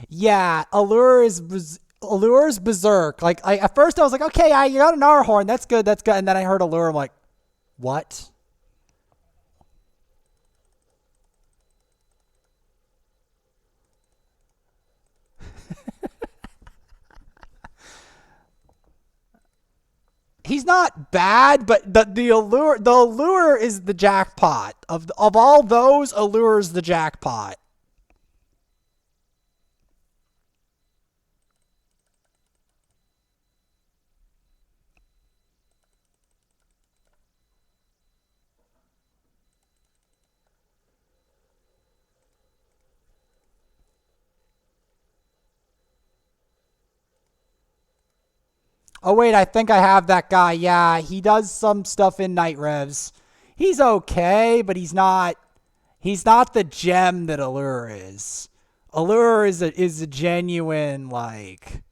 Yeah, Allure's berserk. Like at first I was like, okay, you got an R horn, that's good, that's good. And then I heard Allure, I'm like, what? He's not bad, but the allure is the jackpot of all those. Allure is the jackpot. Oh wait, I think I have that guy. Yeah, he does some stuff in Night Revs. He's okay, but he's not the gem that Allure is. Allure is a genuine, like,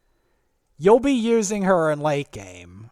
you'll be using her in late game.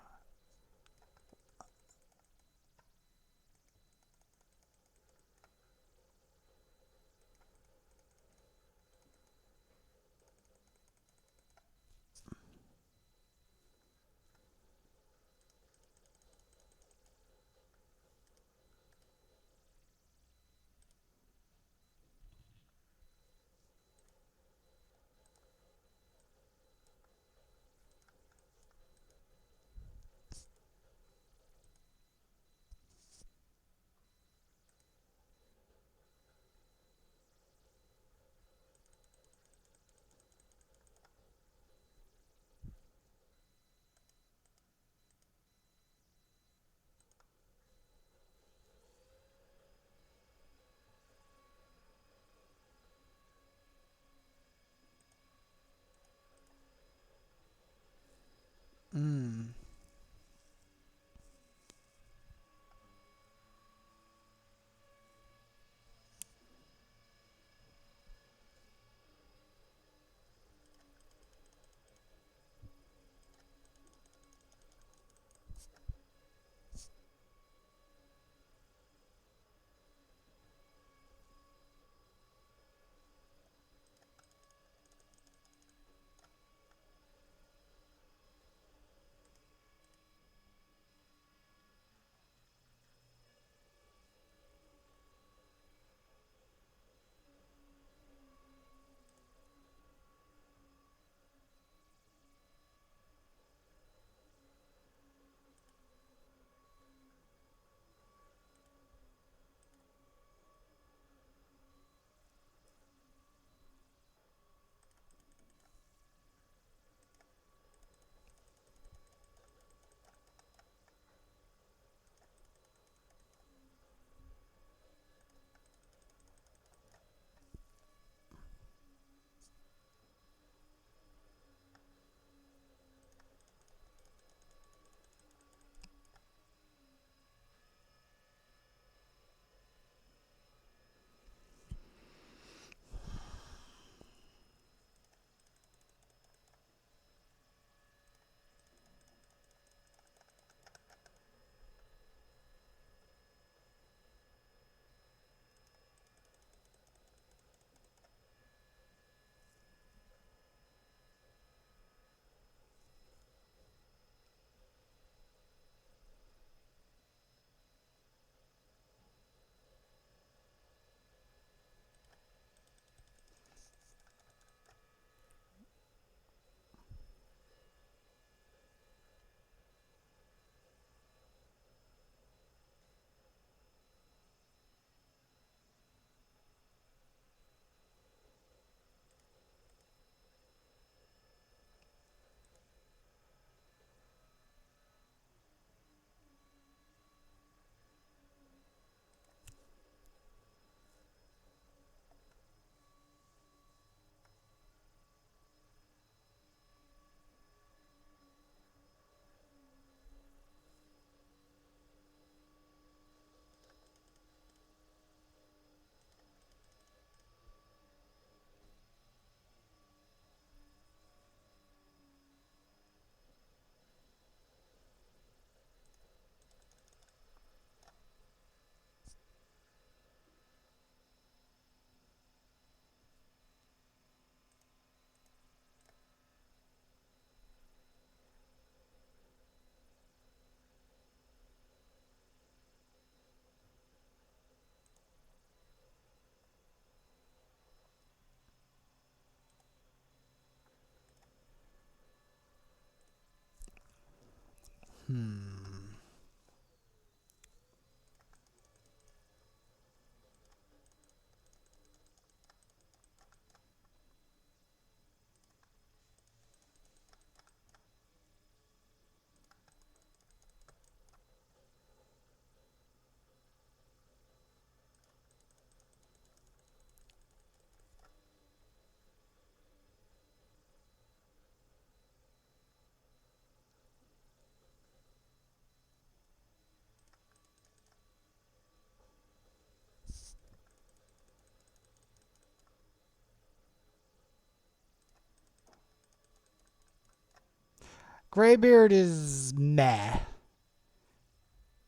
Graybeard is meh.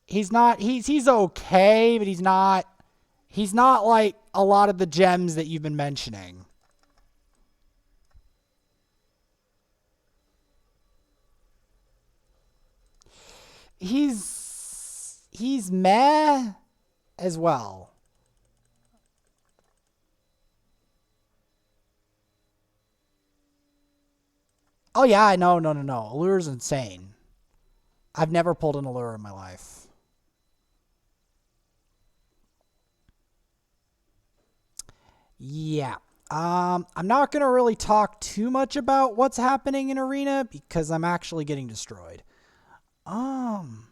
He's not. He's okay, but he's not. He's not like a lot of the gems that you've been mentioning. He's meh as well. Oh yeah, no. Allure's insane. I've never pulled an allure in my life. Yeah. I'm not gonna really talk too much about what's happening in Arena because I'm actually getting destroyed. Um.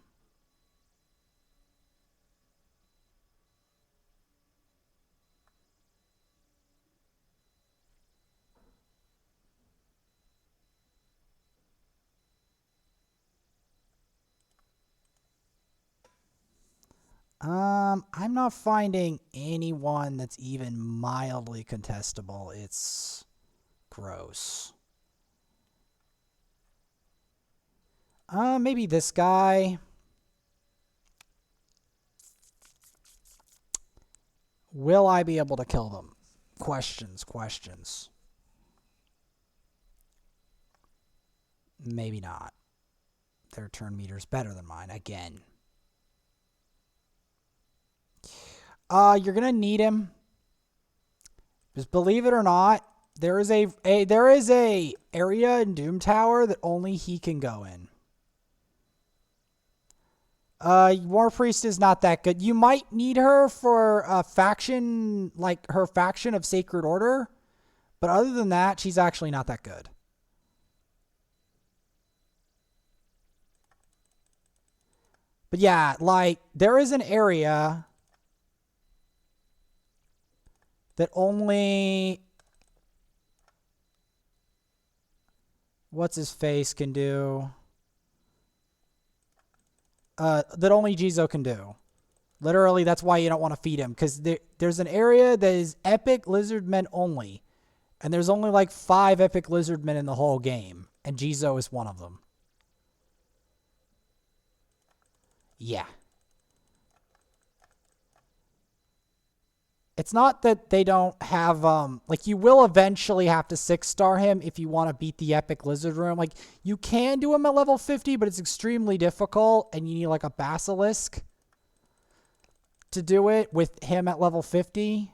I'm not finding anyone that's even mildly contestable. It's gross. Maybe this guy. Will I be able to kill them? Questions. Maybe not. Their turn meter's better than mine again. You're gonna need him. Just believe it or not, there is a area in Doom Tower that only he can go in. War Priest is not that good. You might need her for a faction, like her faction of Sacred Order, but other than that, she's actually not that good. But yeah, like there is an area that only what's his face can do. That only Jizo can do. Literally, that's why you don't want to feed him because there's an area that is epic lizard men only, and there's only like 5 epic lizard men in the whole game, and Jizo is one of them. Yeah. It's not that they don't have, like, you will eventually have to 6-star him if you want to beat the Epic Lizard Room. Like, you can do him at level 50, but it's extremely difficult, and you need, like, a Basilisk to do it with him at level 50.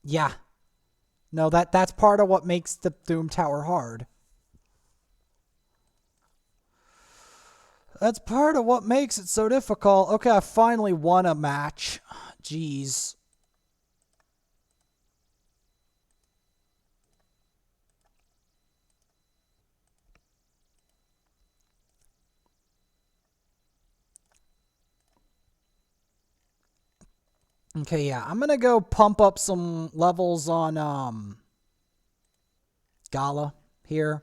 Yeah. No, that's part of what makes the Doom Tower hard. That's part of what makes it so difficult. Okay, I finally won a match. Jeez. Okay, yeah, I'm gonna go pump up some levels on Gala here.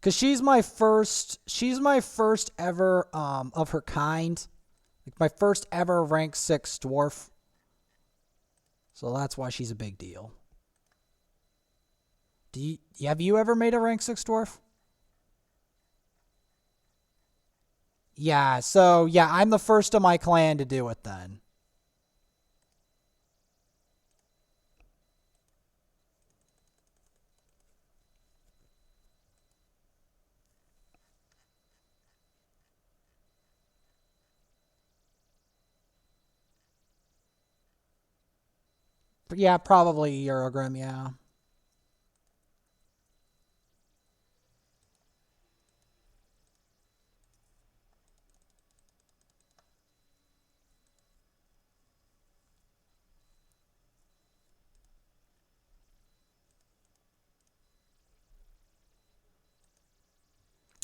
Cause she's my first ever of her kind. Like my first ever rank 6 dwarf. So that's why she's a big deal. Have you ever made a rank 6 dwarf? Yeah, so yeah, I'm the first of my clan to do it then. But yeah, probably Eurogrim, yeah.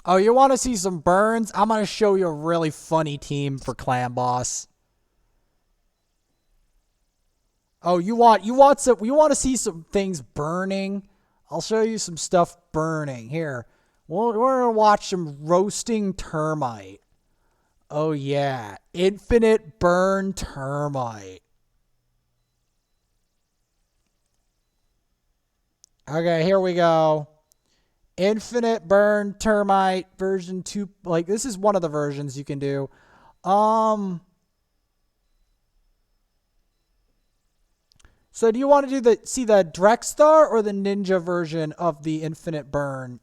Oh, you want to see some burns? I'm going to show you a really funny team for Clan Boss. Oh, you want to see some things burning? I'll show you some stuff burning. Here. We're going to watch some roasting termite. Oh yeah, infinite burn termite. Okay, here we go. Infinite burn termite version 2. Like, this is one of the versions you can do. So do you want to do see the Drexstar or the ninja version of the infinite burn?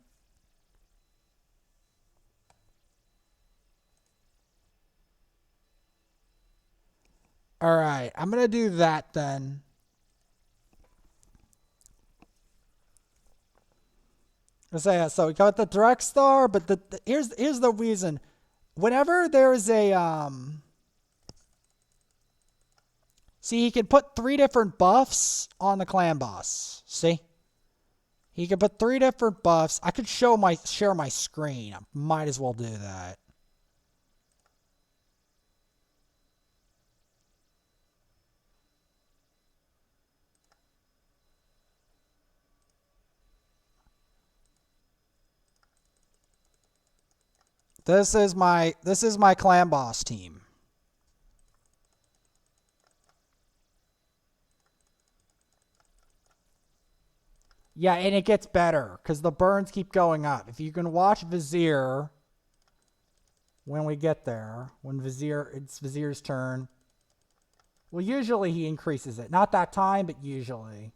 All right, I'm going to do that then. So we got the Drexstar, but here's the reason. Whenever there's a see, he can put 3 different buffs on the clan boss. See? He can put 3 different buffs. I could share my screen. I might as well do that. This is my clan boss team. Yeah, and it gets better because the burns keep going up. If you can watch Vizier when we get there, when it's Vizier's turn. Well, usually he increases it. Not that time, but usually.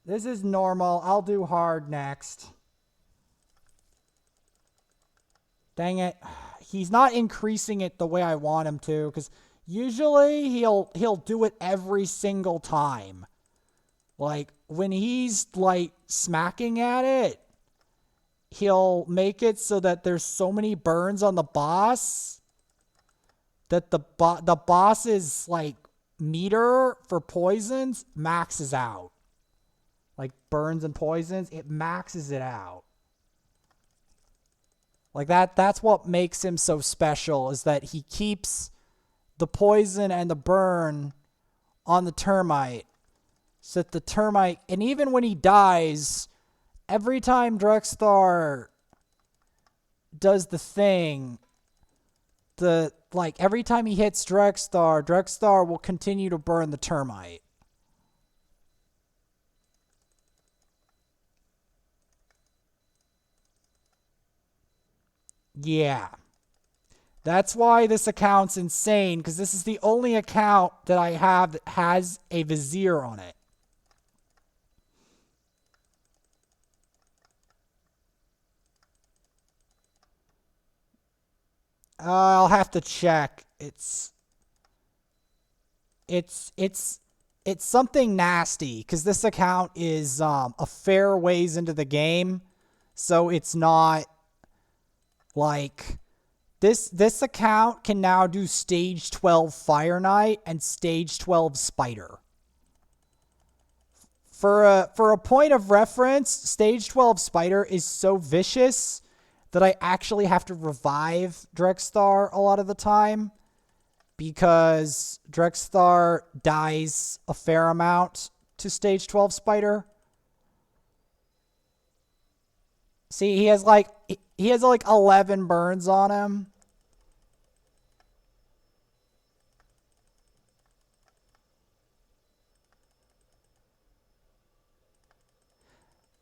This is normal. I'll do hard next. Dang it. He's not increasing it the way I want him to, because usually he'll do it every single time. Like, when he's, like, smacking at it, he'll make it so that there's so many burns on the boss that the boss's, like, meter for poisons maxes out. Like, burns and poisons, it maxes it out. Like, that's what makes him so special, is that he keeps the poison and the burn on the termite. So that the termite, and even when he dies, every time Drexstar does the thing, every time he hits Drexstar will continue to burn the termite. Yeah. That's why this account's insane, because this is the only account that I have that has a Vizier on it. I'll have to check. It's something nasty, because this account is a fair ways into the game, so it's not like this account can now do stage 12 Fire Knight and stage 12 Spider. For a point of reference, stage 12 Spider is so vicious that I actually have to revive Drexstar a lot of the time, because Drexstar dies a fair amount to stage 12 Spider. See, he has like 11 burns on him.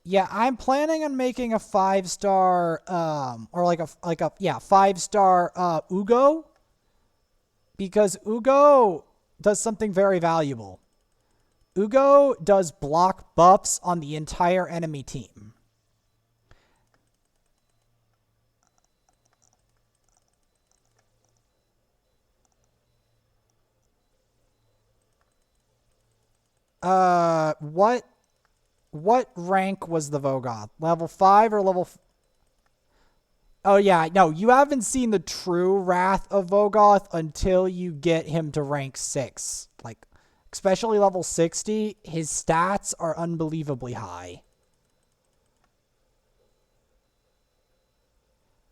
Yeah, I'm planning on making a 5-star or like a 5-star Uugo, because Uugo does something very valuable. Uugo does block buffs on the entire enemy team. What rank was the Vogoth? Level 5 or level... Oh, yeah. No, you haven't seen the true Wrath of Vogoth until you get him to rank 6. Like, especially level 60, his stats are unbelievably high.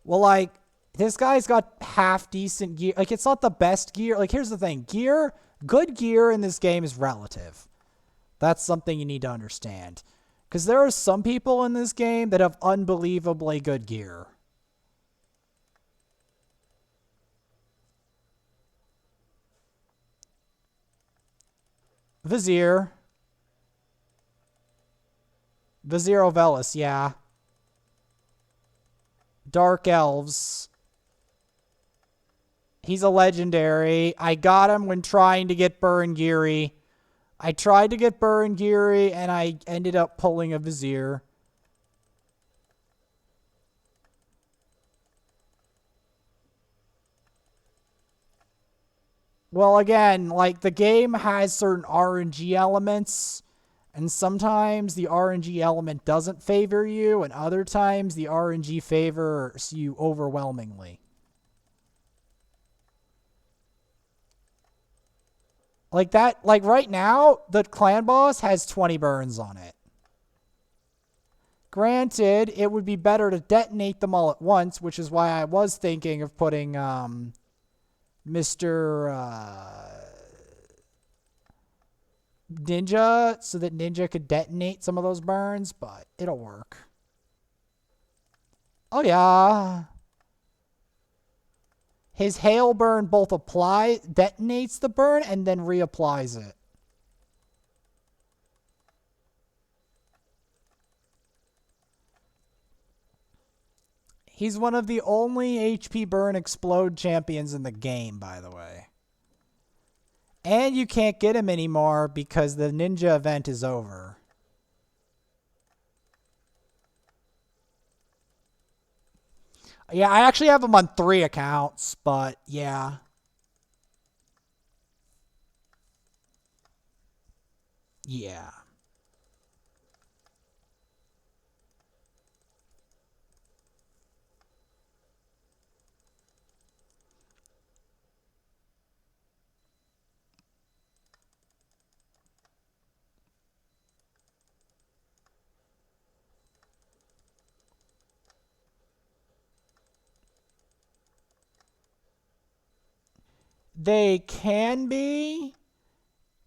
Well, like, this guy's got half decent gear. Like, it's not the best gear. Like, here's the thing. Good gear in this game is relative. That's something you need to understand. Because there are some people in this game that have unbelievably good gear. Vizier. Vizier Ovelis, yeah. Dark Elves. He's a legendary. I got him when trying to get Burn Geary. I tried to get Burn Geary, and I ended up pulling a Vizier. Well, again, like, the game has certain RNG elements, and sometimes the RNG element doesn't favor you, and other times the RNG favors you overwhelmingly. Like that, like right now, the clan boss has 20 burns on it. Granted, it would be better to detonate them all at once, which is why I was thinking of putting Mr. Ninja so that Ninja could detonate some of those burns, but it'll work. Oh, yeah. His hail burn both detonates the burn and then reapplies it. He's one of the only HP burn explode champions in the game, by the way. And you can't get him anymore because the ninja event is over. Yeah, I actually have him on 3 accounts, but yeah. Yeah. They can be,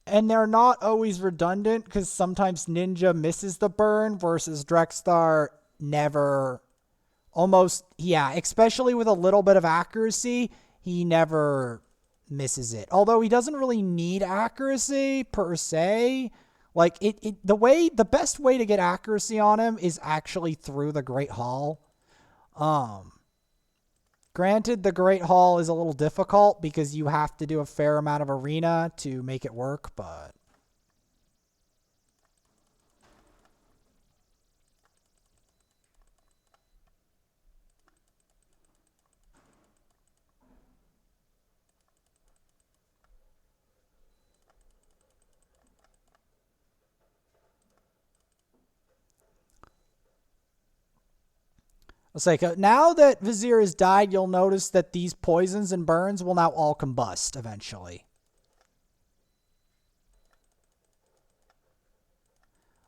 and they're not always redundant because sometimes Ninja misses the burn versus Drexstar never, almost, yeah, especially with a little bit of accuracy, he never misses it. Although he doesn't really need accuracy per se. Like the best way to get accuracy on him is actually through the Great Hall. Um Granted, the Great Hall is a little difficult because you have to do a fair amount of arena to make it work, but it's like now that Vizier has died, you'll notice that these poisons and burns will now all combust eventually.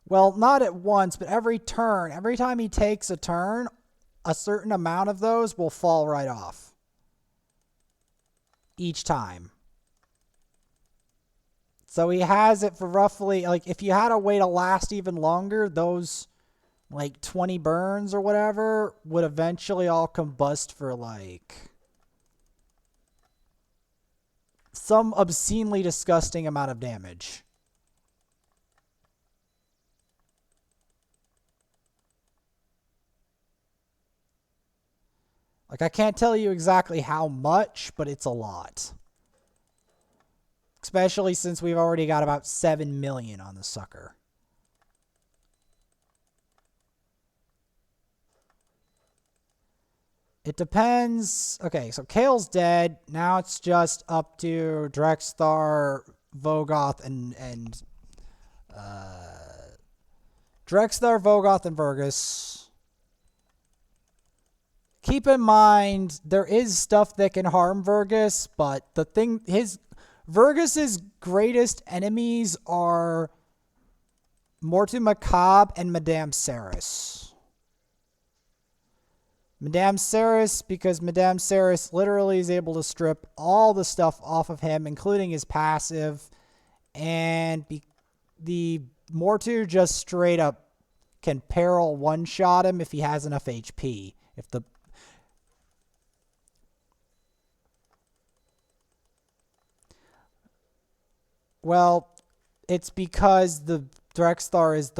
Well, not at once, but every turn. Every time he takes a turn, a certain amount of those will fall right off. Each time. So he has it for roughly, like, if you had a way to last even longer, those, like, 20 burns or whatever would eventually all combust for, like, some obscenely disgusting amount of damage. Like, I can't tell you exactly how much, but it's a lot. Especially since we've already got about 7 million on the sucker. It depends. Okay, so Kale's dead. Now it's just up to Drexstar, Vogoth, and Drexstar, Vogoth, and Vergus. Keep in mind, there is stuff that can harm Vergus, but the thing, Vergus's greatest enemies are Mortu Macabre and Madame Saris. Madame Ceres, because Madame Ceres literally is able to strip all the stuff off of him, including his passive. And the Mortu just straight up can peril one-shot him if he has enough HP. If the Well, it's because the Drexthar is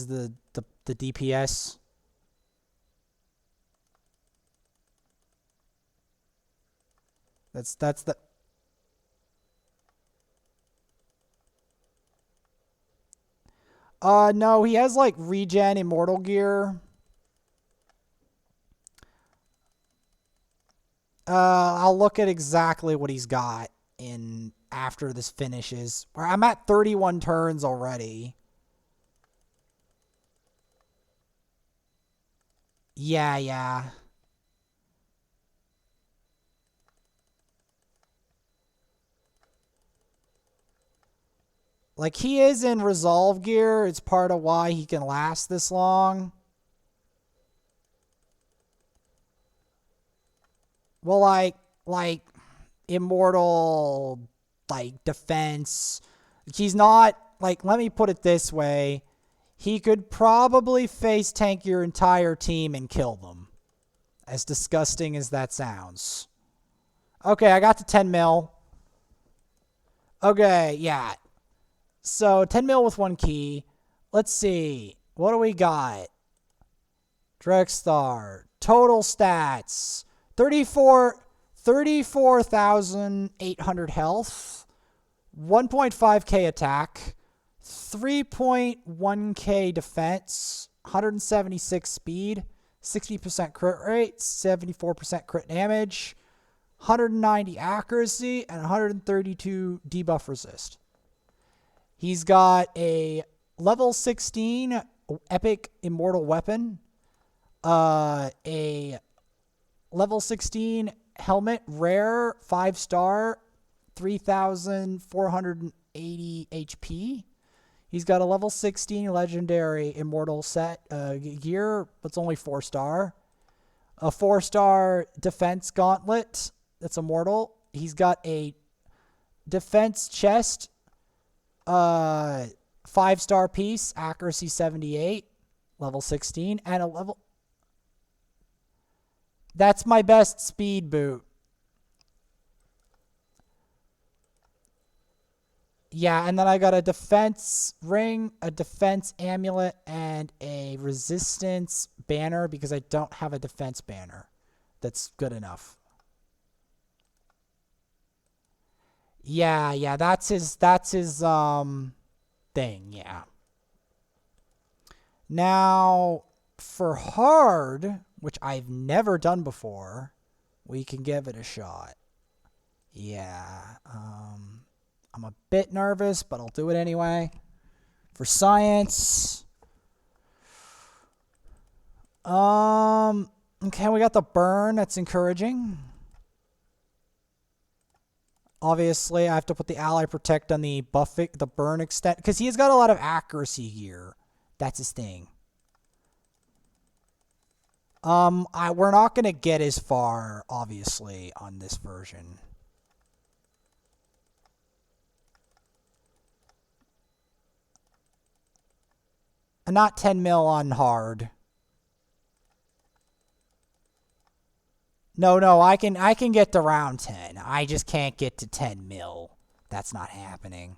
the DPS. That's the no, he has like regen immortal gear. I'll look at exactly what he's got in after this finishes. I'm at 31 turns already. Yeah. Like, he is in resolve gear. It's part of why he can last this long. Well, like immortal, like, defense. He's not, like, let me put it this way. He could probably face tank your entire team and kill them. As disgusting as that sounds. Okay, I got to 10 mil. Okay, yeah. So 10 mil with one key. Let's see. What do we got? Drexthar. Total stats. 34,800 health. 1.5k attack. 3.1k defense. 176 speed. 60% crit rate. 74% crit damage. 190 accuracy. And 132 debuff resist. He's got a level 16 epic immortal weapon, a level 16 helmet rare 5-star, 3,480 HP. He's got a level 16 legendary immortal set gear, but it's only 4-star. A 4-star defense gauntlet that's immortal. He's got a defense chest. 5-star piece, accuracy 78, level 16, and a level... That's my best speed boot. Yeah, and then I got a defense ring, a defense amulet, and a resistance banner because I don't have a defense banner. That's good enough. Yeah, that's his thing, yeah. Now, for hard, which I've never done before, we can give it a shot. Yeah, I'm a bit nervous, but I'll do it anyway. For science, okay, we got the burn, that's encouraging. Obviously, I have to put the ally protect on the the burn extent, because he's got a lot of accuracy here. That's his thing. We're not gonna get as far, obviously, on this version. Not 10 mil on hard. No, I can get to round 10. I just can't get to 10 mil. That's not happening.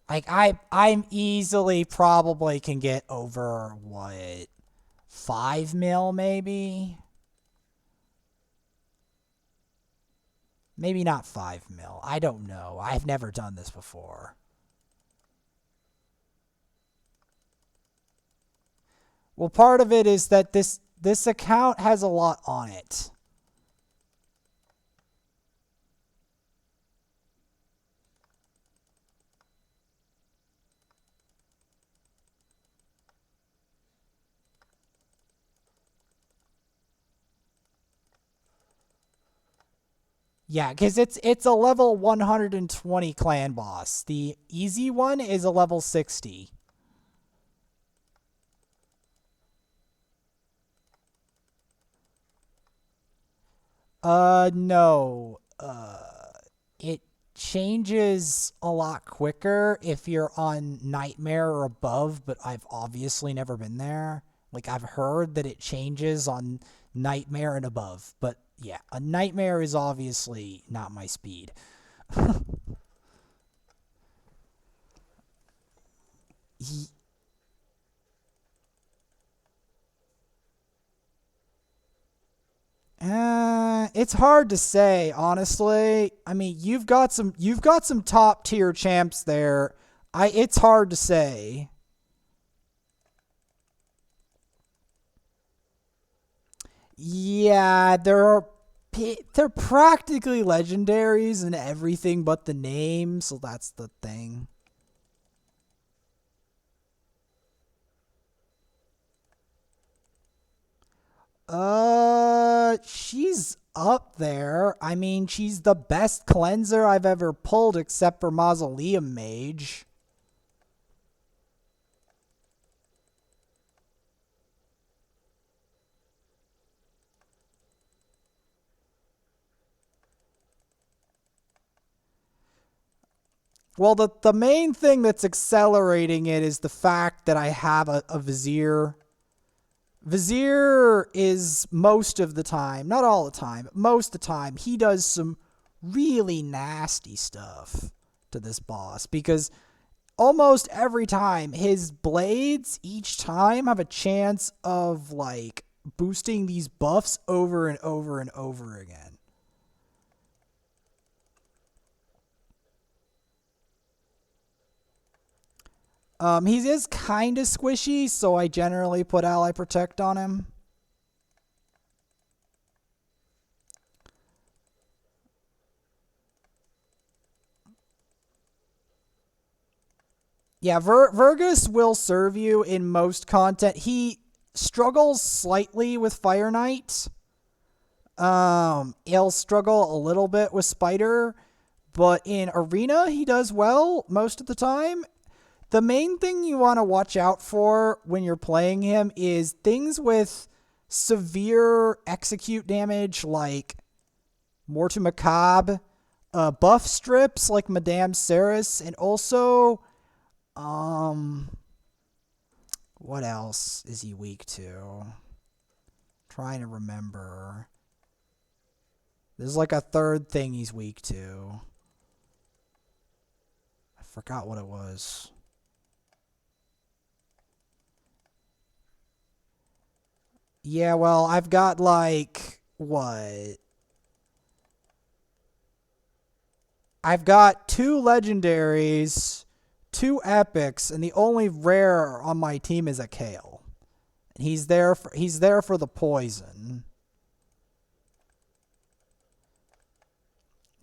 Like, I'm easily probably can get over, what, 5 mil maybe? Maybe not 5 mil. I don't know. I've never done this before. Well, part of it is that this account has a lot on it. Yeah, because it's a level 120 clan boss. The easy one is a level 60. No. It changes a lot quicker if you're on Nightmare or above, but I've obviously never been there. Like, I've heard that it changes on Nightmare and above, but yeah, a Nightmare is obviously not my speed. It's hard to say, honestly. I mean, you've got some top tier champs there. It's hard to say. Yeah, they're practically legendaries and everything but the name, so that's the thing. She's up there. I mean, she's the best cleanser I've ever pulled except for Mausoleum Mage. Well, the main thing that's accelerating it is the fact that I have a Vizier. Vizier is most of the time, not all the time, but most of the time, he does some really nasty stuff to this boss because almost every time his blades each time have a chance of like boosting these buffs over and over and over again. He is kind of squishy, so I generally put Ally Protect on him. Yeah, Vergus will serve you in most content. He struggles slightly with Fire Knight. He'll struggle a little bit with Spider, but in Arena he does well most of the time. The main thing you want to watch out for when you're playing him is things with severe execute damage like Mortu Macabre, buff strips like Madame Ceres, and also, um, what else is he weak to? Trying to remember. There's like a third thing he's weak to. I forgot what it was. Yeah, well, I've got like what? I've got two legendaries, two epics, and the only rare on my team is a Kale. And he's there for the poison.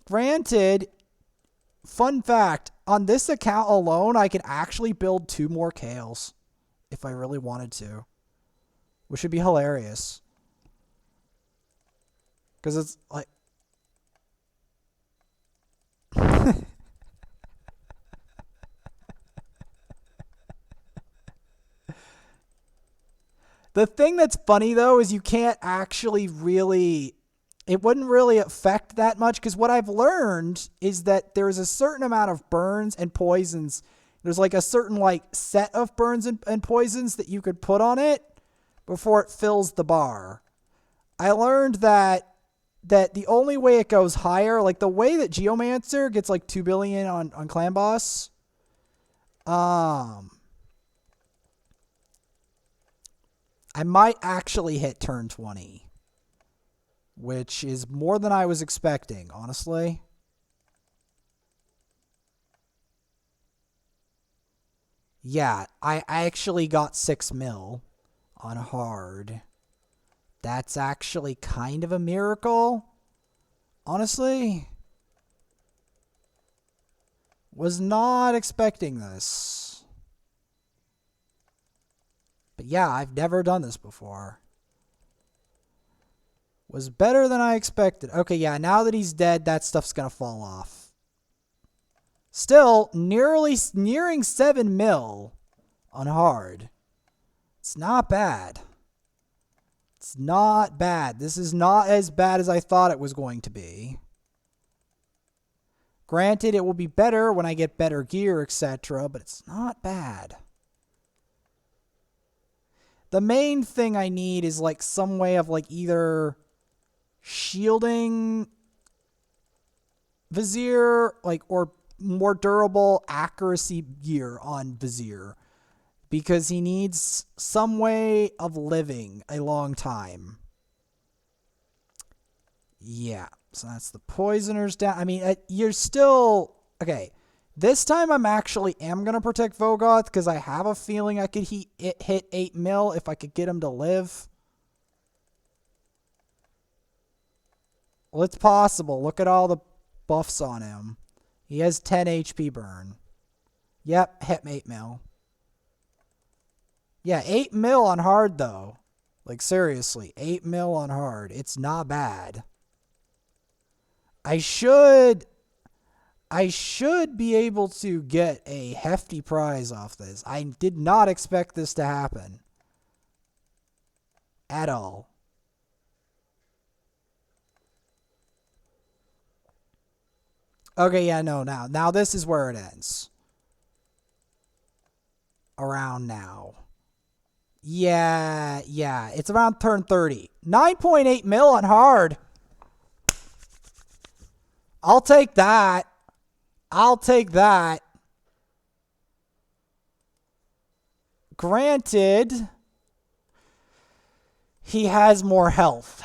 Granted, fun fact, on this account alone, I can actually build two more Kales if I really wanted to, which would be hilarious. Because it's like, the thing that's funny though is you can't actually really, it wouldn't really affect that much because what I've learned is that there's a certain amount of burns and poisons. There's like a certain like set of burns and poisons that you could put on it before it fills the bar. I learned that the only way it goes higher, like the way that Geomancer gets like 2 billion on Clan Boss, um, I might actually hit turn 20, which is more than I was expecting, honestly. Yeah, I actually got 6 mil on hard. That's actually kind of a miracle, honestly. Was not expecting this. But yeah, I've never done this before. Was better than I expected. Okay, yeah, now that he's dead, that stuff's gonna fall off. Still, nearing 7 mil on hard. It's not bad. It's not bad. This is not as bad as I thought it was going to be. Granted, it will be better when I get better gear, etc., but it's not bad. The main thing I need is like some way of like either shielding Vizier, like, or more durable accuracy gear on Vizier, because he needs some way of living a long time. Yeah, so that's the poisoners down. I mean, you're still okay. This time I'm actually am gonna protect Vogoth because I have a feeling I could hit 8 mil if I could get him to live. Well, it's possible. Look at all the buffs on him. He has 10 HP burn. Yep, hit 8 mil. Yeah, 8 mil on hard though. Like seriously, 8 mil on hard. It's not bad. I should be able to get a hefty prize off this. I did not expect this to happen. At all. Okay, yeah, no, now this is where it ends. Around now. Yeah, it's around turn 30. 9.8 mil on hard. I'll take that. Granted, he has more health.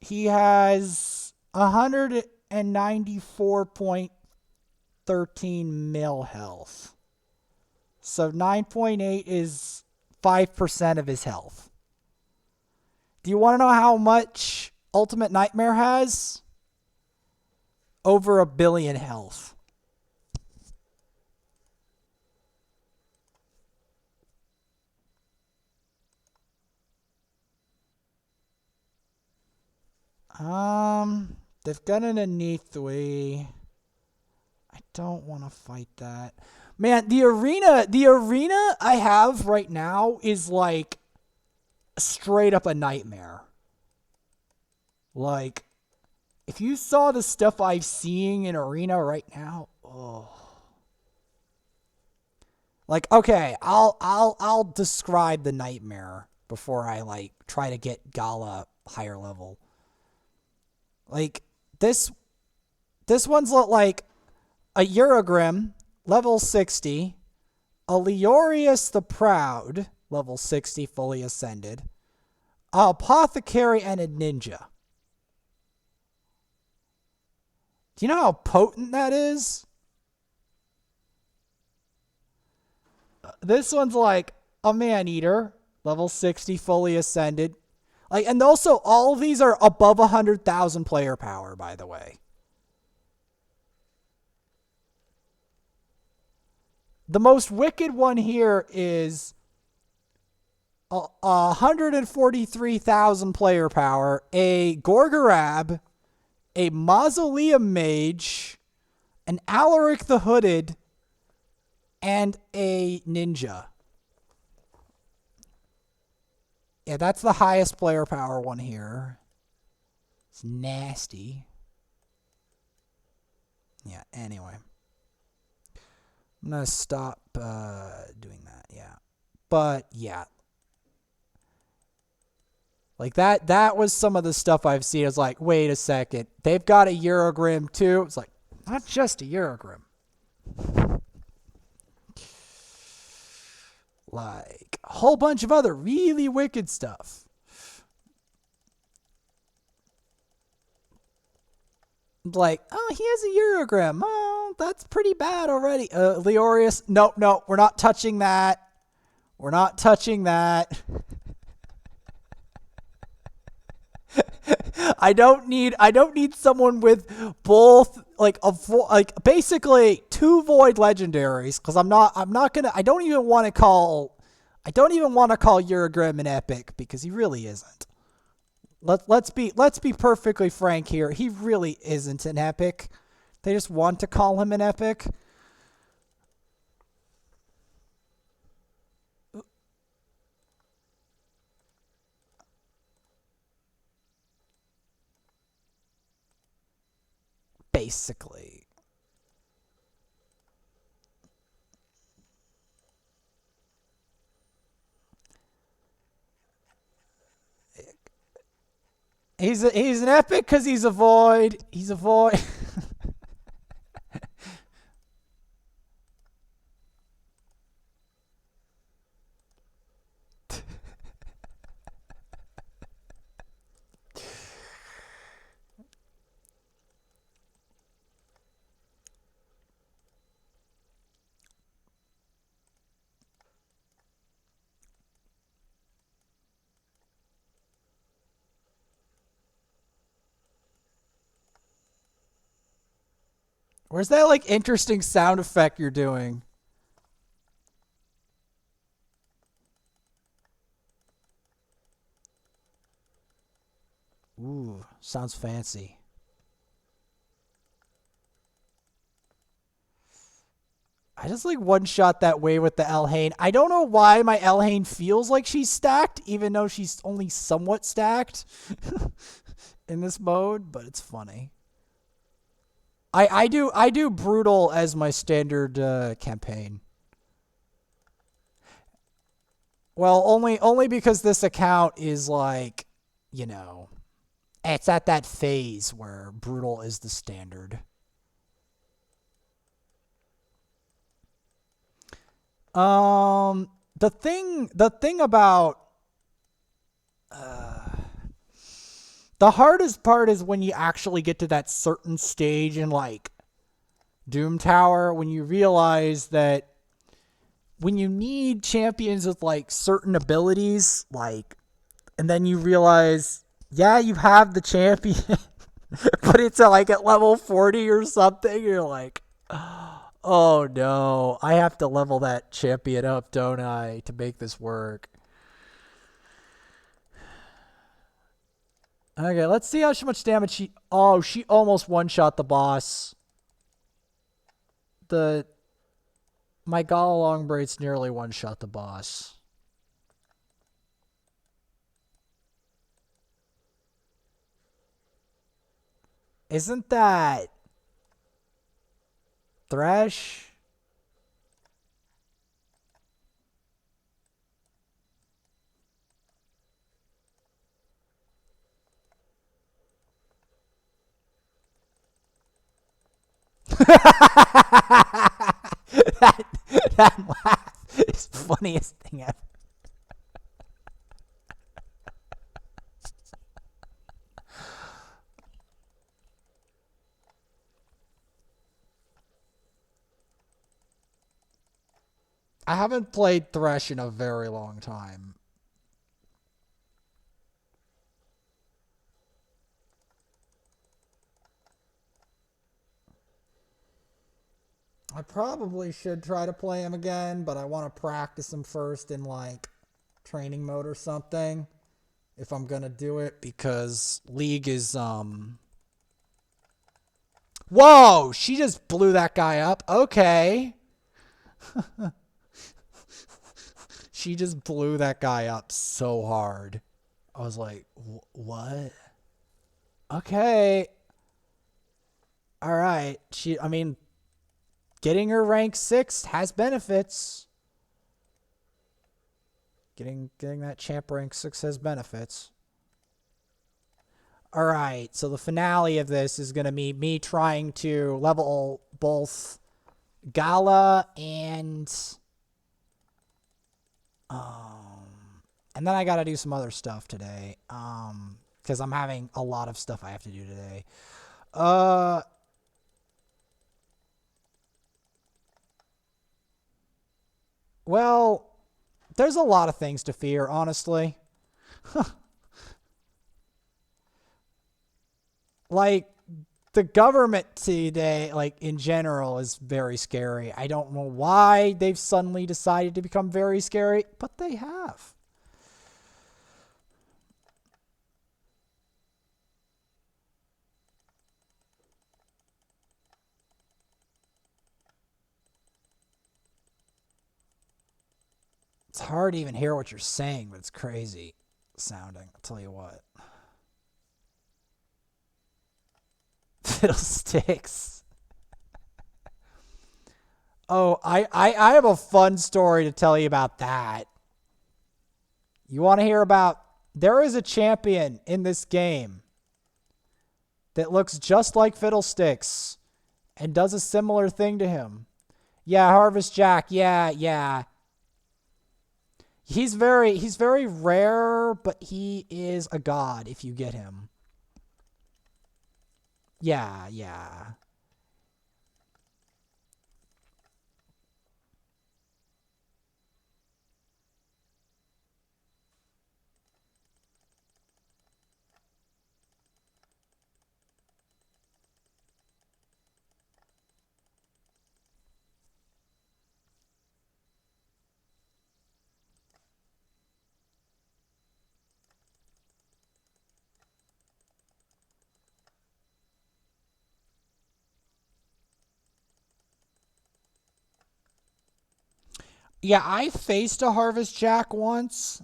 He has 194.13 mil health. So 9.8 is 5% of his health. Do you want to know how much Ultimate Nightmare has? Over 1 billion health. They've got an Anithui. I don't want to fight that. Man, the arena I have right now is like straight up a nightmare. Like, if you saw the stuff I'm seeing in arena right now, oh. Like, okay, I'll describe the nightmare before I like try to get Gala higher level. Like this one's like a Eurogrim, level 60, a Leorius the Proud, level 60, fully ascended, a Apothecary, and a Ninja. Do you know how potent that is? This one's like a Man-Eater, level 60, fully ascended. Like, and also, all of these are above 100,000 player power, by the way. The most wicked one here is 143,000 player power, a Gorgorab, a Mausoleum Mage, an Alaric the Hooded, and a Ninja. Yeah, that's the highest player power one here. It's nasty. Yeah, anyway. I'm going to stop doing that, yeah. But, yeah. Like, that was some of the stuff I've seen. It's like, wait a second. They've got a Eurogrim, too. It's like, not just a Eurogrim. Like, a whole bunch of other really wicked stuff. Like, oh, he has a Eurogrim. Oh, that's pretty bad already. Leorius. No, we're not touching that. We're not touching that. I don't need someone with both like basically 2 void legendaries, because I don't even want to call Eurogrim an epic, because he really isn't. Let's be perfectly frank here. He really isn't an epic. They just want to call him an epic. basically. He's an epic because he's a void. He's a void. Where's that like interesting sound effect you're doing? Ooh, sounds fancy. I just like one shot that way with the Elhain. I don't know why my Elhain feels like she's stacked, even though she's only somewhat stacked in this mode, but it's funny. I do brutal as my standard campaign. Well, only because this account is like, you know, it's at that phase where brutal is the standard. The thing about the hardest part is when you actually get to that certain stage in like Doom Tower, when you realize that when you need champions with like certain abilities, like, and then you realize, yeah, you have the champion, but it's like at level 40 or something. You're like, oh no, I have to level that champion up, don't I, to make this work? Okay, let's see how much damage she... Oh, she almost one-shot the boss. My Gala Longbraids nearly one-shot the boss. Isn't that... Thresh? that, that laugh is the funniest thing ever. I haven't played Thresh in a very long time. I probably should try to play him again, but I want to practice him first in like training mode or something if I'm gonna do it, because League is Whoa! She just blew that guy up. Okay. She just blew that guy up so hard. I was like, what? Okay. All right. I mean, getting her rank 6 has benefits. Getting that champ rank 6 has benefits. All right. So the finale of this is going to be me trying to level both Gala and then I got to do some other stuff today. Cuz I'm having a lot of stuff I have to do today. Well, there's a lot of things to fear, honestly. Like, the government today, like, in general, is very scary. I don't know why they've suddenly decided to become very scary, but they have. It's hard to even hear what you're saying, but it's crazy sounding. I'll tell you what. Fiddlesticks. Oh, I have a fun story to tell you about that. You want to hear about... There is a champion in this game that looks just like Fiddlesticks and does a similar thing to him. Yeah, Harvest Jack. Yeah. He's very rare, but he is a god if you get him. Yeah. Yeah, I faced a Harvest Jack once.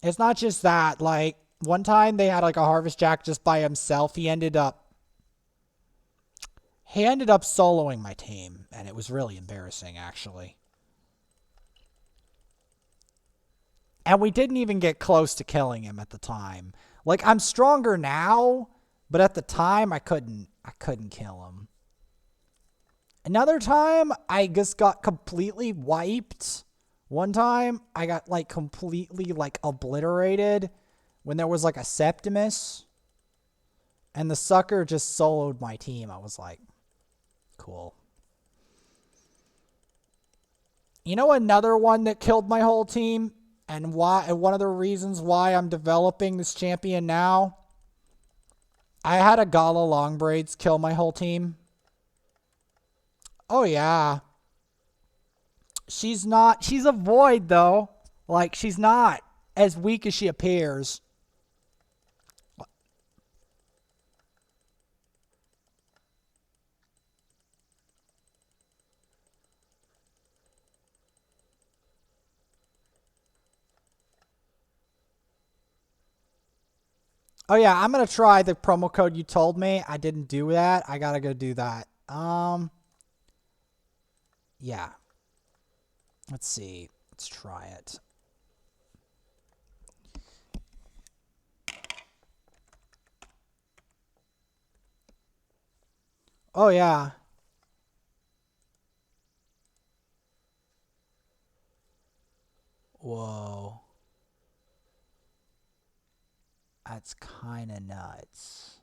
It's not just that. Like, one time they had like a Harvest Jack just by himself. He ended up soloing my team, and it was really embarrassing, actually. And we didn't even get close to killing him at the time. Like, I'm stronger now, but at the time I couldn't kill him. Another time I just got completely wiped. One time I got like completely like obliterated when there was like a Septimus, and the sucker just soloed my team. I was like, cool. You know another one that killed my whole team, and one of the reasons why I'm developing this champion now? I had a Gala long braids kill my whole team. Oh yeah. She's a void though. Like, she's not as weak as she appears. Oh yeah, I'm gonna try the promo code you told me. I didn't do that. I gotta go do that. Yeah. Let's see. Let's try it. Oh yeah. Whoa. That's kind of nuts.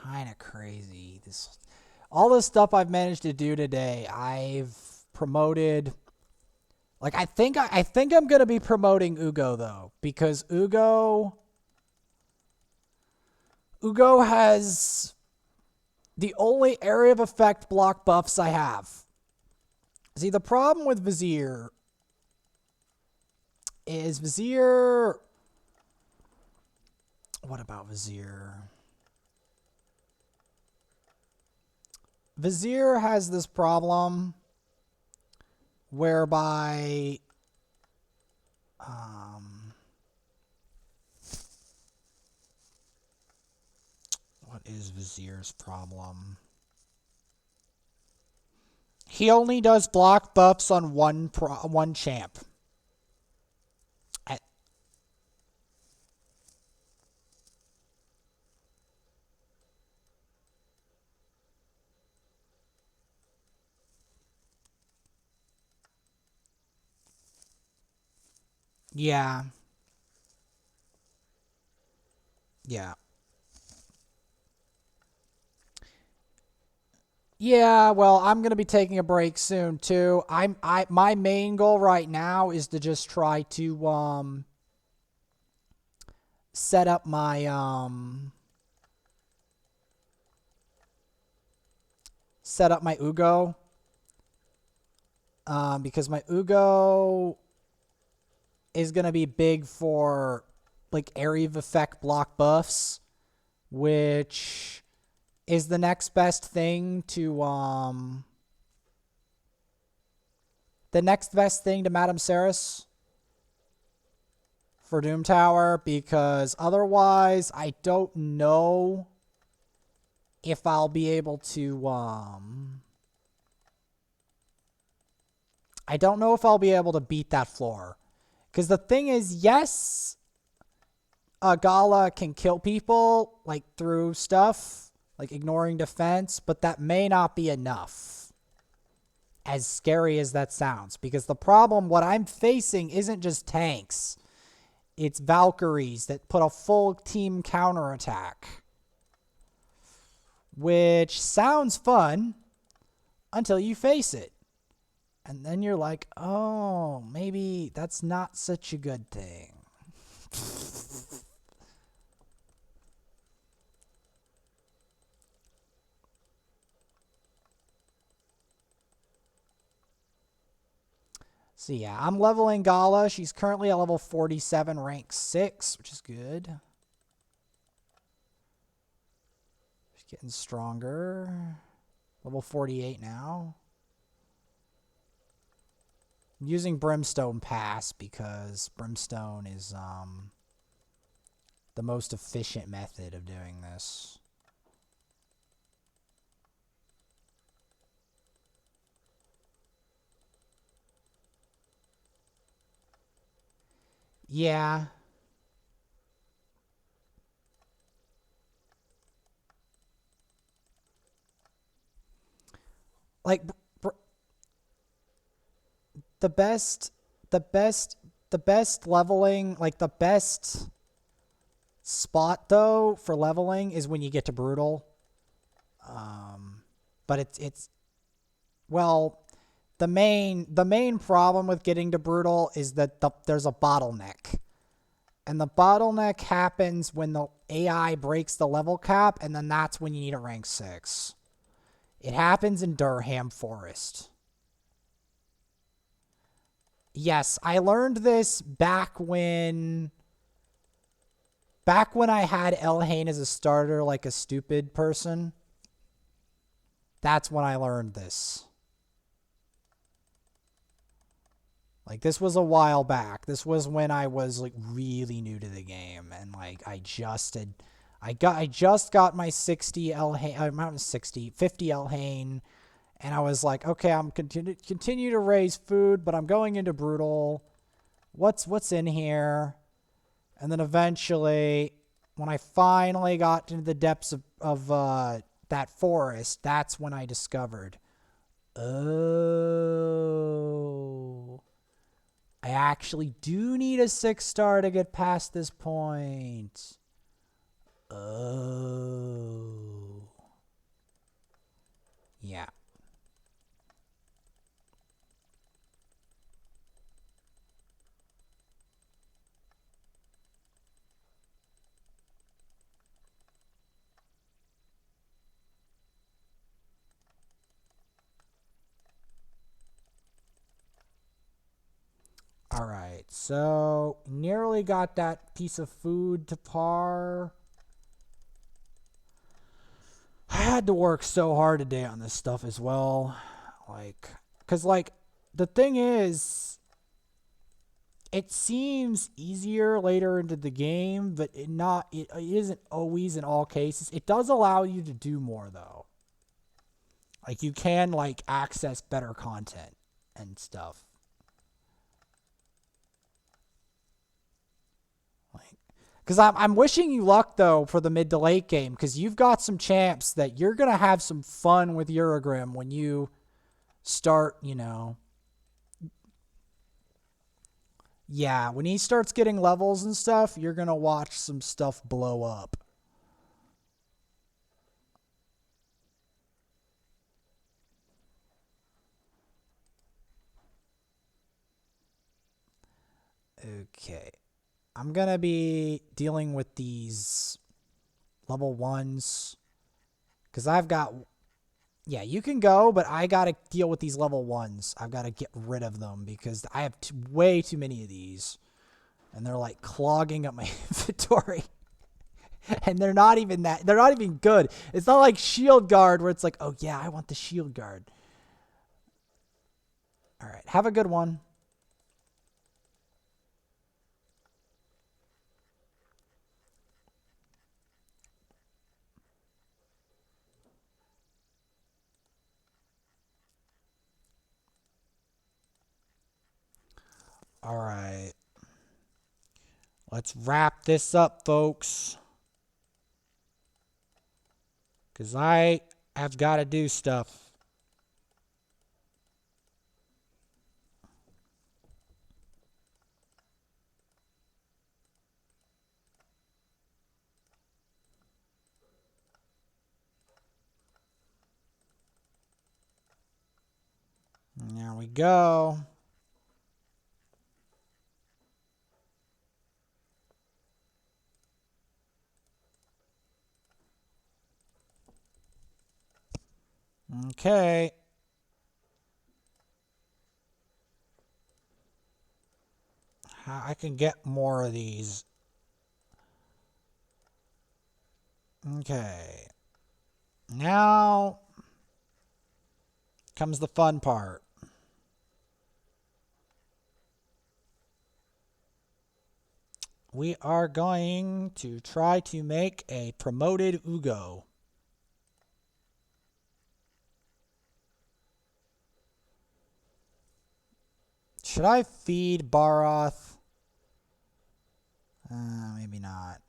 Kind of crazy. All this stuff I've managed to do today. I've promoted. Like, I think I'm gonna be promoting Uugo though, because Uugo has the only area of effect block buffs I have. See, the problem with Vizier is Vizier... What about Vizier? Vizier has this problem whereby... what is Vizier's problem? He only does block buffs on one champ. Yeah. Yeah. Yeah, well, I'm going to be taking a break soon too. My main goal right now is to just try to set up my Uugo. because my Uugo is going to be big for like area of effect block buffs, which is the next best thing to Madame Saris for Doom Tower, because otherwise I don't know if I'll be able to I don't know if I'll be able to beat that floor. Because the thing is, yes, a Gala can kill people, like, through stuff, like ignoring defense, but that may not be enough. As scary as that sounds. Because the problem, what I'm facing, isn't just tanks. It's Valkyries that put a full team counterattack. Which sounds fun until you face it. And then you're like, oh, maybe that's not such a good thing. So yeah, I'm leveling Gala. She's currently at level 47, rank 6, which is good. She's getting stronger. Level 48 now. I'm using Brimstone Pass because Brimstone is the most efficient method of doing this. Yeah. Like the best leveling, like the best spot though for leveling is when you get to brutal. But it's well, the main problem with getting to brutal is that there's a bottleneck. And the bottleneck happens when the AI breaks the level cap, and then that's when you need a rank 6. It happens in Durham Forest. Yes, I learned this back when I had Elhain as a starter like a stupid person. That's when I learned this. Like, this was a while back. This was when I was like really new to the game, and like I just got my 50 Elhain, and I was like, okay, I'm continue to raise food, but I'm going into brutal. What's in here? And then eventually, when I finally got into the depths of that forest, that's when I discovered, oh, I actually do need a 6-star to get past this point. Oh. Yeah. All right, so nearly got that piece of food to par. I had to work so hard today on this stuff as well. Like, because, like, the thing is, it seems easier later into the game, but it isn't always in all cases. It does allow you to do more, though. Like, you can, like, access better content and stuff. Because I'm wishing you luck, though, for the mid to late game, because you've got some champs that you're going to have some fun with Uragrim when you start, you know. Yeah, when he starts getting levels and stuff, you're going to watch some stuff blow up. Okay. I'm going to be dealing with these level 1s because I've got Yeah, you can go, but I gotta deal with these level 1s. I've got to get rid of them because I have way too many of these. And they're like clogging up my inventory. And they're not even good. It's not like Shield Guard where it's like, oh yeah, I want the Shield Guard. All right, have a good one. All right. Let's wrap this up, folks. Because I have got to do stuff. There we go. Okay. I can get more of these. Okay. Now comes the fun part. We are going to try to make a promoted Uugo. Should I feed Baroth? Maybe not.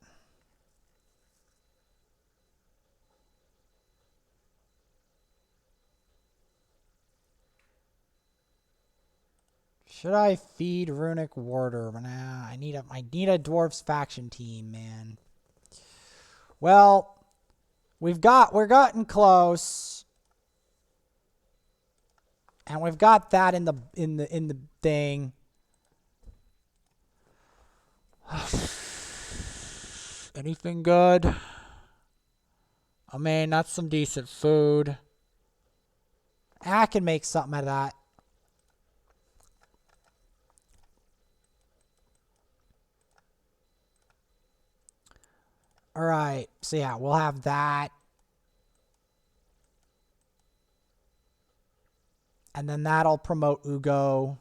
Should I feed Runic Warder? Nah, I need a Dwarfs faction team, man. Well, we're gotten close. And we've got that in the thing. Anything good? I mean, that's some decent food. I can make something out of that. All right. So yeah, we'll have that. And then that'll promote Uugo.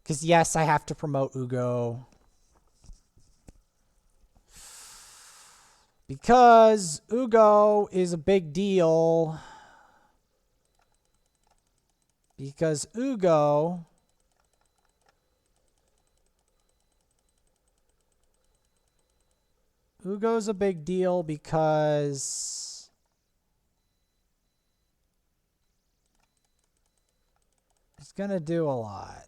Because yes, I have to promote Uugo. Because Uugo is a big deal. Because Uugo's a big deal because it's going to do a lot.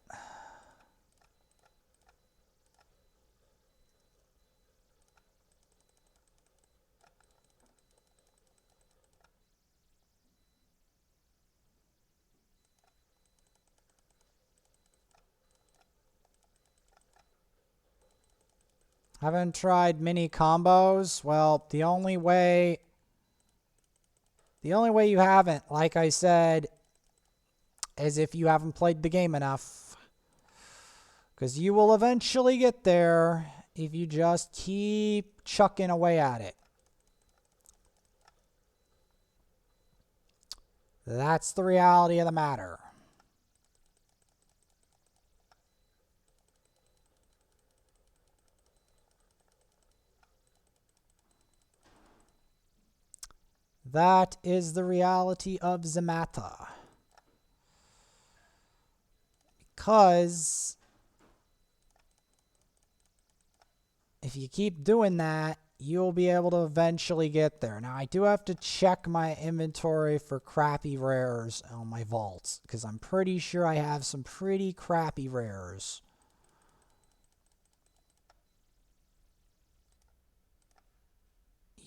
Haven't tried mini combos. Well, the only way you haven't, like I said, is if you haven't played the game enough. Because you will eventually get there if you just keep chucking away at it. That's the reality of the matter. That is the reality of the matter. Because if you keep doing that, you'll be able to eventually get there. Now, I do have to check my inventory for crappy rares on my vaults, because I'm pretty sure I have some pretty crappy rares.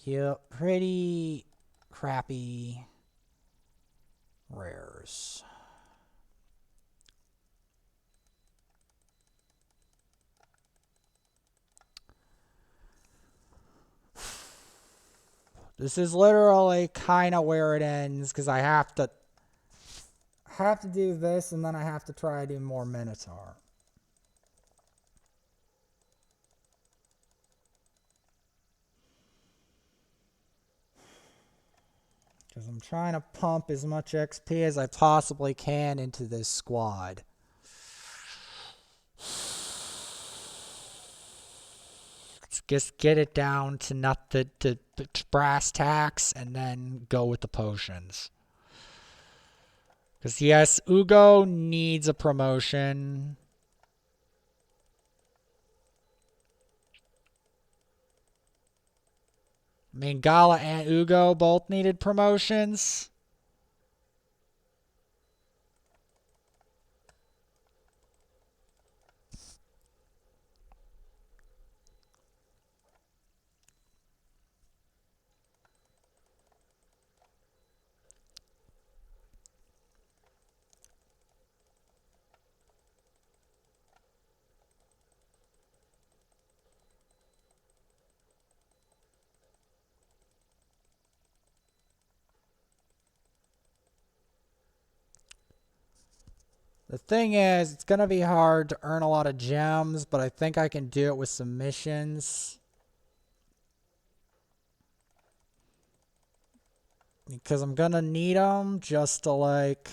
Yep, pretty crappy rares. This is literally kind of where it ends because I have to do this and then I have to try to do more Minotaur. Because I'm trying to pump as much XP as I possibly can into this squad. Just get it down to not the brass tacks and then go with the potions. Because yes, Uugo needs a promotion. I mean, Gala and Uugo both needed promotions. The thing is, it's going to be hard to earn a lot of gems, but I think I can do it with some missions. Because I'm going to need them just to, like,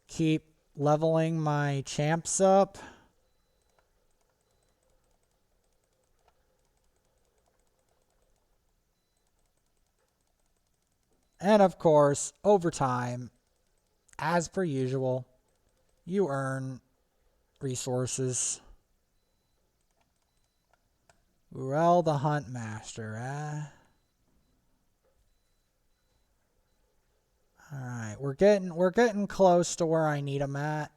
keep leveling my champs up. And, of course, over time, as per usual, you earn resources. Urel the Hunt Master, eh? Alright, we're getting close to where I need them at.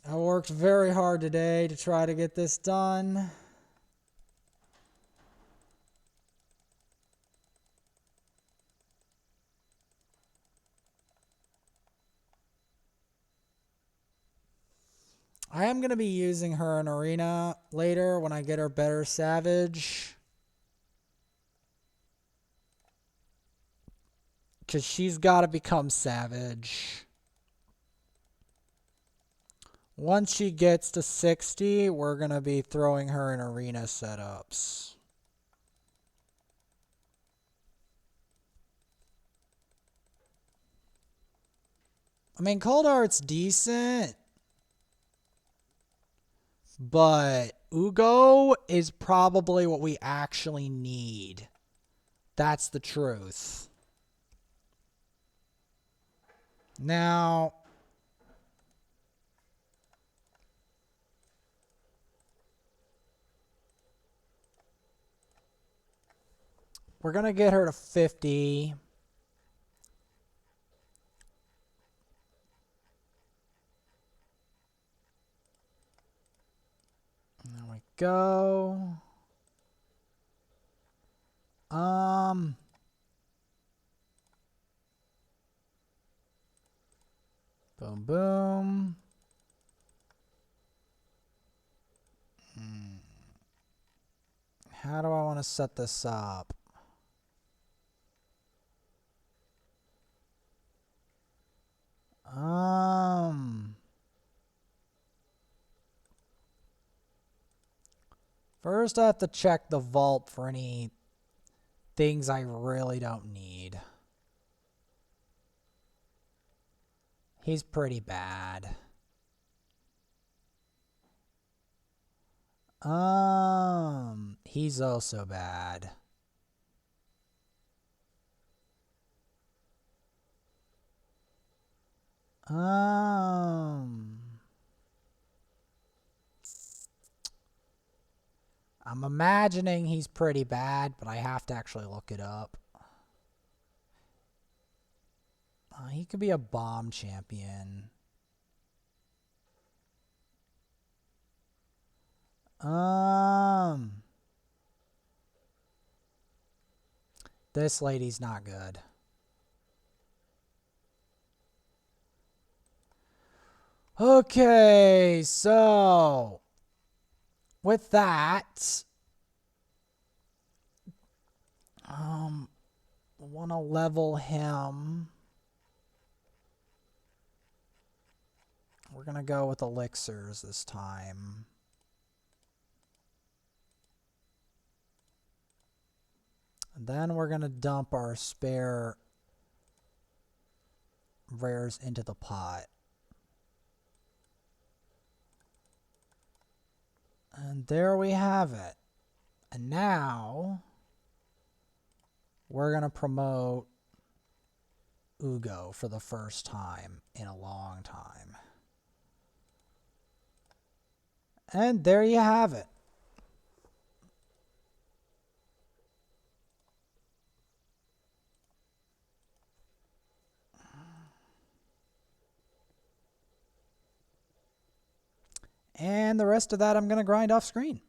I worked very hard today to try to get this done. I am going to be using her in Arena later when I get her better Savage. Because she's got to become Savage. Once she gets to 60, we're going to be throwing her in Arena setups. I mean, Cold Heart's decent. But Uugo is probably what we actually need. That's the truth. Now, we're going to get her to 50. There we go. Boom, boom. How do I want to set this up? First I have to check the vault for any things I really don't need. He's pretty bad. He's also bad. I'm imagining he's pretty bad, but I have to actually look it up. He could be a bomb champion. This lady's not good. Okay, so with that, want to level him. We're going to go with elixirs this time. And then we're going to dump our spare rares into the pot. And there we have it. And now we're going to promote Uugo for the first time in a long time. And there you have it. And the rest of that I'm going to grind off screen.